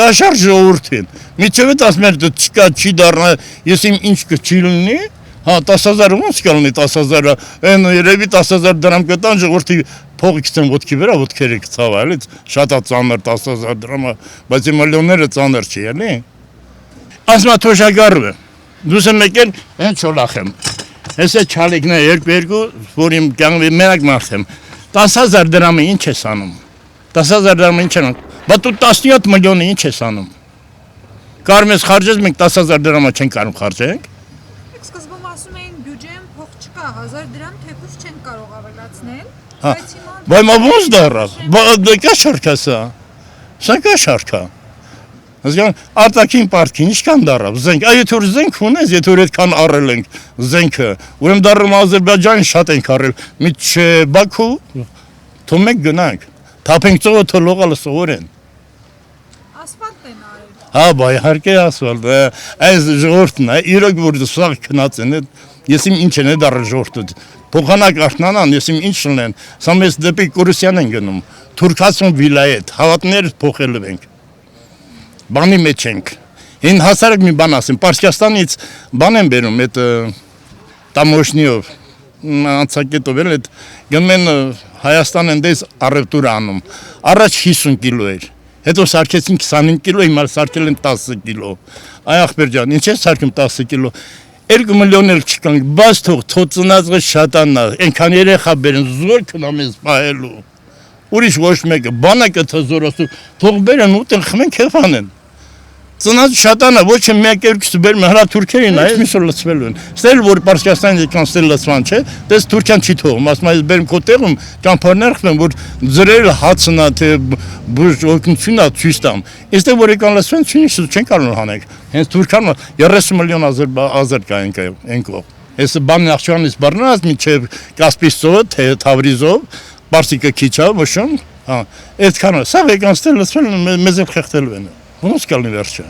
կաշար ժողովրդին։ Միջև այդ ասում էր դու չկա չի դառնա, ես իմ ինչ չի լինի, հա 10,000 ոնց կլինի 10,000-ը, այն երևի 10,000 դրամ կտան ժողովրդի փողը գցեն ոտքի վրա, ոտքերը կցավա, էլի շատ է ծանր 10,000 դրամը, բայց միլիոնները ծանր չի, էլի։ Ասма թոշակառը։ Դուս եկել, այն չոլախեմ։ Հեսա չալիկն է երկու, որ իմ կյանքի մենակ մարդ եմ։ 10,000 դրամը ինչ ես անում։ 10,000 դրամը ինչ անում։ Բայց դու 17 միլիոնը ինչ ես անում։ Կարում ես խարժես, մենք 10,000 դրամը չենք կարող խարժենք։ Սկզբում ասում էին բյուջեում փող չկա, 1000 դրամ թեկուզ չեն կարող ավելացնել, բայց հիմա հիմա ոնց դառավ։ Դա կա շարքա սա։ Սա կա շարքա։ Ասկան արտաքին պարտքին ինչքան դառավ զենք, այդ որ զենք ունես, եթե որ այդքան առել ենք զենքը, ուրեմն դառնում Ադրբեջան շատ ենք առել, միջ Բաքու, թող մենք գնանք, թափենք ծովը թողողալը սովորեն։ ասֆալտ են արել։ Հա, բայ իհարկե ասֆալտ, այս ժողովուրդն է, իրոք որ սաղ քնած են, ես իմ ինչ են դառել ժողովուրդը, փոխանակ արթնանան, ես իմ ինչ լինեն, սա մեզ դեպի Կուրուսյան են գնում, Թուրքացուն վիլայետ, հավատներ փոխելու ենք։ Բանի մեջ ենք։ Հին հասարակ մի բան ասեմ, Պարսկաստանից բան են բերում, այդ տամոշնիով, անցակետով էլ այդ գնում են Հայաստան են դες առևտուր անում։ Առաջ 50 կիլո էր։ Հետո սարքեցին 25 կիլո, հիմա սարքել են 10 կիլո։ Այ ախպեր ջան, ինչ է սարքում 10 կիլո։ 2 միլիոն էլ չկան, բաց թող ծնածը շատանա, այնքան երեխա բերեն, զոր քնամ ես պահելու։ Ուրիշ ոչ մեկը, բանակը թզորոսու, թող բերեն ուտեն խմեն քեֆանեն։ Ծնած շատանա, ոչ է մեկ երկուսը բերում հրա թուրքերին, այս միսոր լծվելու են։ Ստել որ Պարսկաստանից եկան ստել լծվան չէ, դες Թուրքիան չի թողում, ասում այս բերում քո տեղում ճամփարներ խմեն, որ ձրել հացնա թե բուժ օգնությունա ցույց տամ։ Այստեղ որ եկան լծվեն, ինչ չեն կարող հանեք։ Հենց Թուրքիան 30 միլիոն ազեր կա ենքով։ Այս բանն Նախճիվանից բռնած մինչև Կասպից ծովը, թե Թավրիզով, Պարսիկը քիչա, մշում, հա, այդքանը, սա եկան ստել լծվել մեզ էլ խեղդելու են։ Ոնց կլինի վերջը։